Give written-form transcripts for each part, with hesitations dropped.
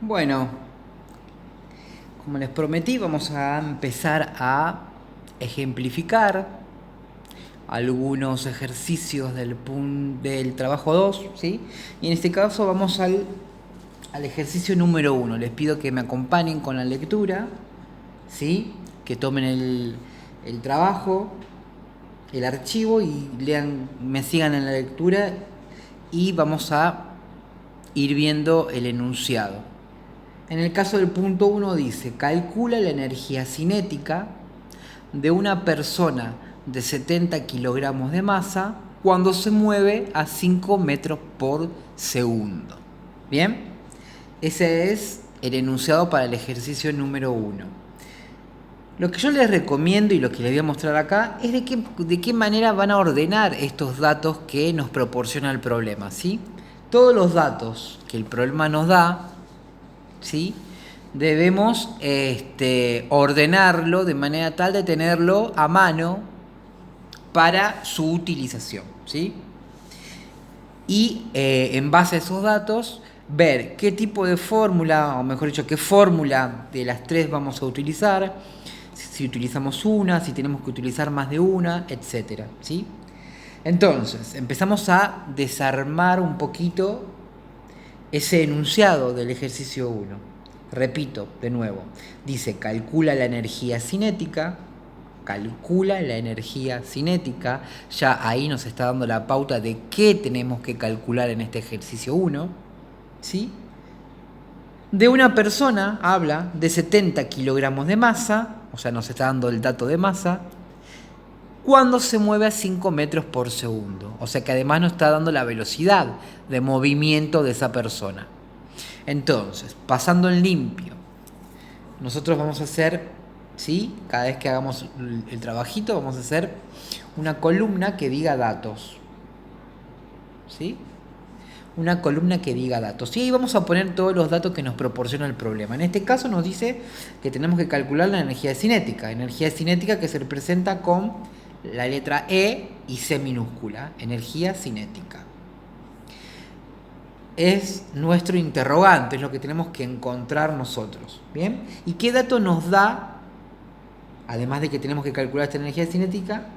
Bueno, como les prometí, vamos a empezar a ejemplificar algunos ejercicios del trabajo 2, ¿sí? Y en este caso vamos al ejercicio número 1. Les pido que me acompañen con la lectura, ¿sí? Que tomen el trabajo, el archivo y lean, me sigan en la lectura y vamos a ir viendo el enunciado. En el caso del punto 1 dice, calcula la energía cinética de una persona de 70 kilogramos de masa cuando se mueve a 5 metros por segundo. ¿Bien? Ese es el enunciado para el ejercicio número 1. Lo que yo les recomiendo y lo que les voy a mostrar acá es de qué manera van a ordenar estos datos que nos proporciona el problema, ¿sí? Todos los datos que el problema nos da, ¿sí? Debemos ordenarlo de manera tal de tenerlo a mano para su utilización, ¿sí? Y en base a esos datos, ver qué tipo de fórmula, o mejor dicho, qué fórmula de las tres vamos a utilizar, si utilizamos una, si tenemos que utilizar más de una, etcétera, ¿sí? Entonces, empezamos a desarmar un poquito ese enunciado del ejercicio 1. Repito de nuevo, dice calcula la energía cinética, ya ahí nos está dando la pauta de qué tenemos que calcular en este ejercicio 1, ¿sí? De una persona, habla de 70 kilogramos de masa, o sea, nos está dando el dato de masa, cuando se mueve a 5 metros por segundo. O sea que además nos está dando la velocidad de movimiento de esa persona. Entonces, pasando en limpio, nosotros vamos a hacer, ¿sí? Cada vez que hagamos el trabajito, vamos a hacer una columna que diga datos, ¿sí? Una columna que diga datos. Y ahí vamos a poner todos los datos que nos proporciona el problema. En este caso nos dice que tenemos que calcular la energía cinética. Energía cinética que se representa con la letra E y C minúscula. Energía cinética. Es nuestro interrogante, es lo que tenemos que encontrar nosotros. ¿Bien? ¿Y qué dato nos da, además de que tenemos que calcular esta energía cinética,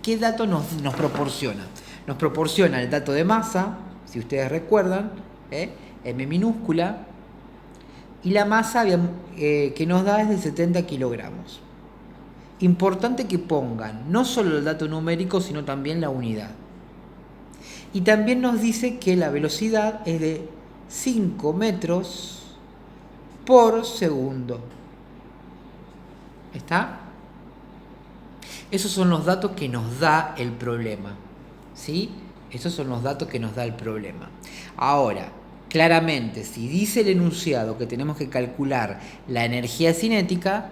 qué dato nos proporciona? Nos proporciona el dato de masa, si ustedes recuerdan, M minúscula, y la masa que nos da es de 70 kilogramos. Importante que pongan no solo el dato numérico, sino también la unidad. Y también nos dice que la velocidad es de 5 metros por segundo. ¿Está? Esos son los datos que nos da el problema, ¿sí? Esos son los datos que nos da el problema. Ahora, claramente, si dice el enunciado que tenemos que calcular la energía cinética,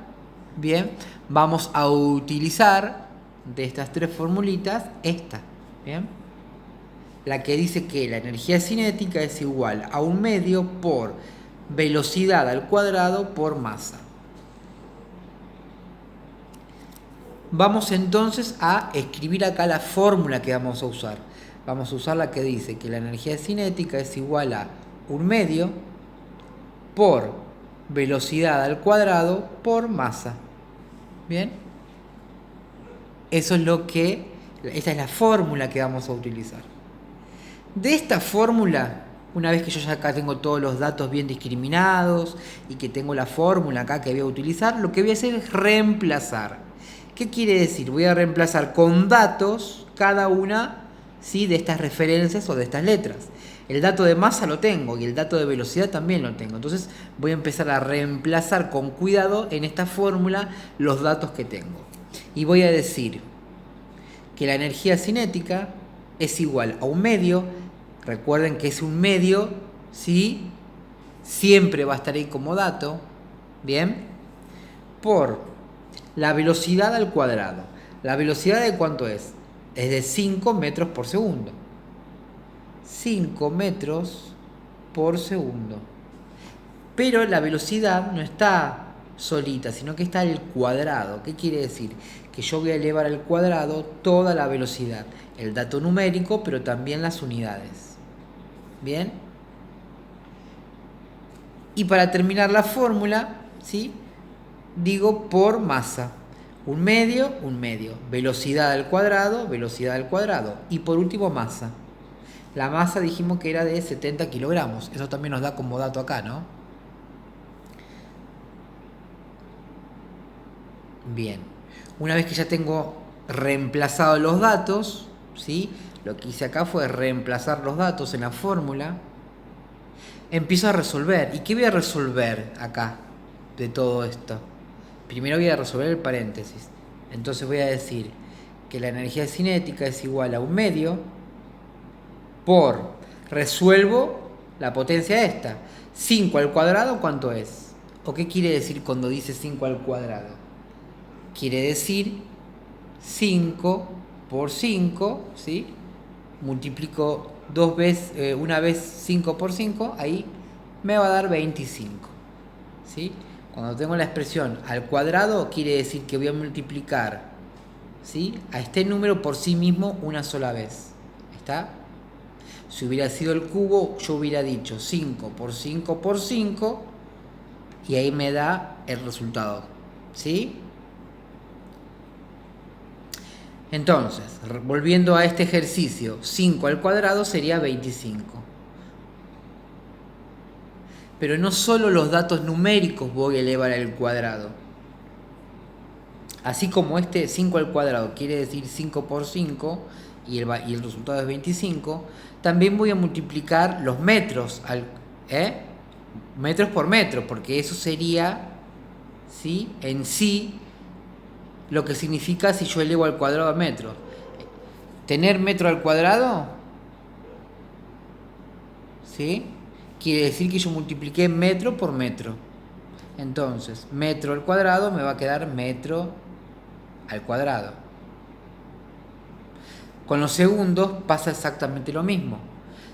bien, vamos a utilizar de estas tres formulitas esta, ¿bien? La que dice que la energía cinética es igual a 1/2 por velocidad al cuadrado por masa. Vamos entonces a escribir acá la fórmula que vamos a usar. Vamos a usar la que dice que la energía cinética es igual a 1/2 por velocidad al cuadrado por masa. ¿Bien? Esa es la fórmula que vamos a utilizar. De esta fórmula, una vez que yo ya acá tengo todos los datos bien discriminados y que tengo la fórmula acá que voy a utilizar, lo que voy a hacer es reemplazar. ¿Qué quiere decir? Voy a reemplazar con datos cada una, ¿sí?, de estas referencias o de estas letras. El dato de masa lo tengo y el dato de velocidad también lo tengo. Entonces voy a empezar a reemplazar con cuidado en esta fórmula los datos que tengo. Y voy a decir que la energía cinética es igual a 1/2. Recuerden que es 1/2, ¿sí? Siempre va a estar ahí como dato. ¿Bien? Por la velocidad al cuadrado. ¿La velocidad de cuánto es? Es de 5 metros por segundo. 5 metros por segundo. Pero la velocidad no está solita, sino que está al cuadrado. ¿Qué quiere decir? Que yo voy a elevar al cuadrado toda la velocidad. El dato numérico, pero también las unidades. ¿Bien? Y para terminar la fórmula, ¿sí? Digo por masa. Un medio. Velocidad al cuadrado. Y por último, masa. La masa dijimos que era de 70 kilogramos. Eso también nos da como dato acá, ¿no? Bien. Una vez que ya tengo reemplazado los datos, ¿sí? Lo que hice acá fue reemplazar los datos en la fórmula. Empiezo a resolver. ¿Y qué voy a resolver acá de todo esto? Primero voy a resolver el paréntesis. Entonces voy a decir que la energía cinética es igual a un medio por, resuelvo la potencia esta. 5 al cuadrado, ¿cuánto es? ¿O qué quiere decir cuando dice 5 al cuadrado? Quiere decir 5 por 5, ¿sí? Multiplico una vez 5 por 5, ahí me va a dar 25, ¿sí? Cuando tengo la expresión al cuadrado, quiere decir que voy a multiplicar, ¿sí?, a este número por sí mismo una sola vez. ¿Está? Si hubiera sido el cubo, yo hubiera dicho 5 por 5 por 5 y ahí me da el resultado, ¿sí? Entonces, volviendo a este ejercicio, 5 al cuadrado sería 25. Pero no solo los datos numéricos voy a elevar al cuadrado. Así como este 5 al cuadrado quiere decir 5 por 5 y el resultado es 25, también voy a multiplicar los metros, metros por metro, porque eso sería, ¿sí?, en sí lo que significa si yo elevo al cuadrado a metro. Tener metro al cuadrado, ¿sí?, quiere decir que yo multipliqué metro por metro. Entonces, metro al cuadrado me va a quedar metro al cuadrado. Con los segundos pasa exactamente lo mismo.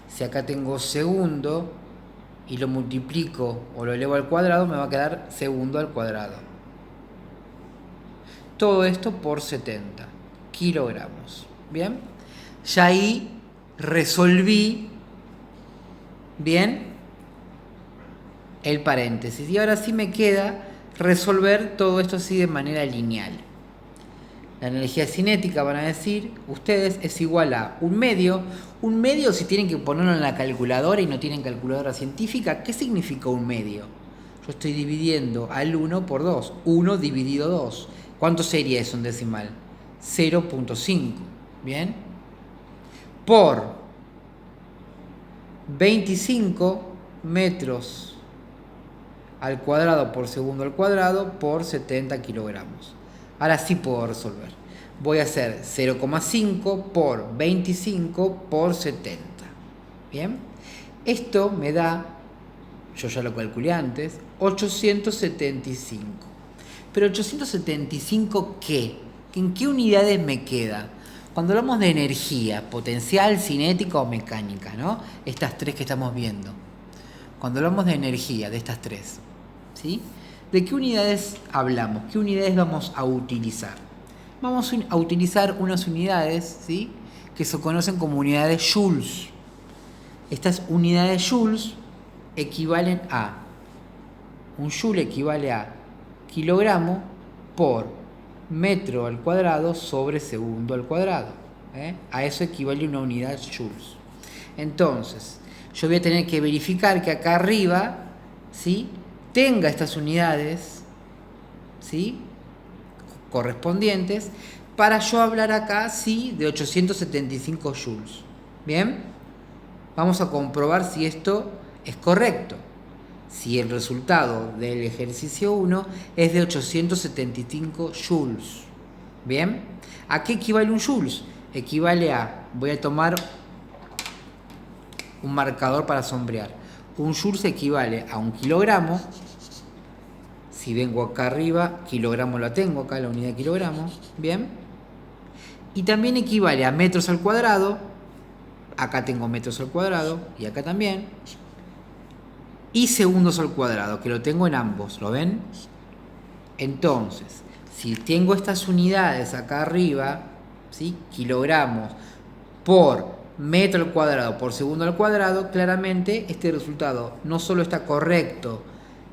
Si acá tengo segundo y lo multiplico o lo elevo al cuadrado, me va a quedar segundo al cuadrado. Todo esto por 70 kilogramos. ¿Bien? Ya ahí resolví bien el paréntesis. Y ahora sí me queda resolver todo esto así de manera lineal. La energía cinética, van a decir ustedes, es igual a un medio. Un medio, si tienen que ponerlo en la calculadora y no tienen calculadora científica, ¿qué significa un medio? Yo estoy dividiendo al 1 por 2. 1 dividido 2. ¿Cuánto sería eso en decimal? 0.5. ¿Bien? Por 25 metros al cuadrado por segundo al cuadrado por 70 kilogramos. Ahora sí puedo resolver. Voy a hacer 0,5 por 25 por 70. ¿Bien? Esto me da, yo ya lo calculé antes, 875. Pero 875, ¿qué? ¿En qué unidades me queda? Cuando hablamos de energía, potencial, cinética o mecánica, ¿no? Estas tres que estamos viendo. Cuando hablamos de energía, de estas tres, ¿sí?, ¿de qué unidades hablamos? ¿Qué unidades vamos a utilizar? Vamos a utilizar unas unidades, ¿sí?, que se conocen como unidades joules. Estas unidades joules equivalen a, un joule equivale a kilogramo por metro al cuadrado sobre segundo al cuadrado. A eso equivale una unidad joules. Entonces, yo voy a tener que verificar que acá arriba, ¿sí?, tenga estas unidades, ¿sí?, correspondientes, para yo hablar acá, sí, de 875 joules. ¿Bien? Vamos a comprobar si esto es correcto. Si el resultado del ejercicio 1 es de 875 joules. ¿Bien? ¿A qué equivale un joules? Equivale a, voy a tomar un marcador para sombrear. Un joules equivale a un kilogramo. Si vengo acá arriba, kilogramo la tengo acá, la unidad de kilogramo. ¿Bien? Y también equivale a metros al cuadrado. Acá tengo metros al cuadrado y acá también. Y segundos al cuadrado, que lo tengo en ambos, ¿lo ven? Entonces, si tengo estas unidades acá arriba, ¿sí?, kilogramos por metro al cuadrado por segundo al cuadrado, claramente este resultado no solo está correcto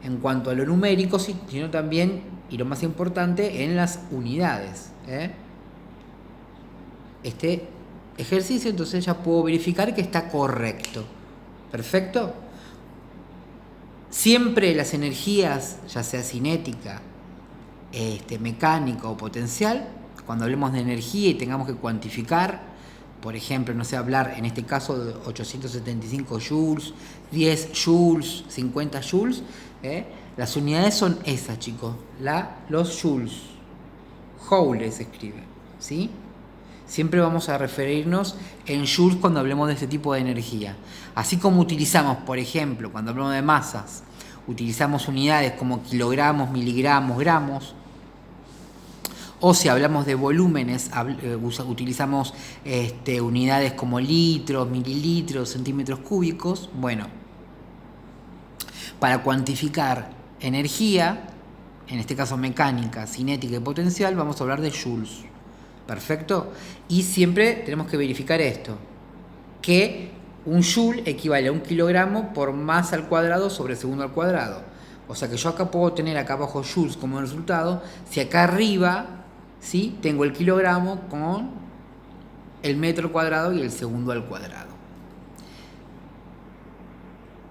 en cuanto a lo numérico, sino también, y lo más importante, en las unidades. Este ejercicio, entonces ya puedo verificar que está correcto. ¿Perfecto? Siempre las energías, ya sea cinética, mecánica o potencial, cuando hablemos de energía y tengamos que cuantificar, por ejemplo, no sé, hablar en este caso de 875 joules, 10 joules, 50 joules, las unidades son esas, chicos, los joules. Joule se escribe, ¿sí? Siempre vamos a referirnos en joules cuando hablemos de este tipo de energía. Así como utilizamos, por ejemplo, cuando hablamos de masas, utilizamos unidades como kilogramos, miligramos, gramos. O si hablamos de volúmenes, utilizamos unidades como litros, mililitros, centímetros cúbicos. Bueno, para cuantificar energía, en este caso mecánica, cinética y potencial, vamos a hablar de joules. ¿Perfecto? Y siempre tenemos que verificar esto, que un joule equivale a un kilogramo por masa al cuadrado sobre segundo al cuadrado. O sea que yo acá puedo tener acá abajo joules como resultado, si acá arriba, ¿sí?, tengo el kilogramo con el metro al cuadrado y el segundo al cuadrado.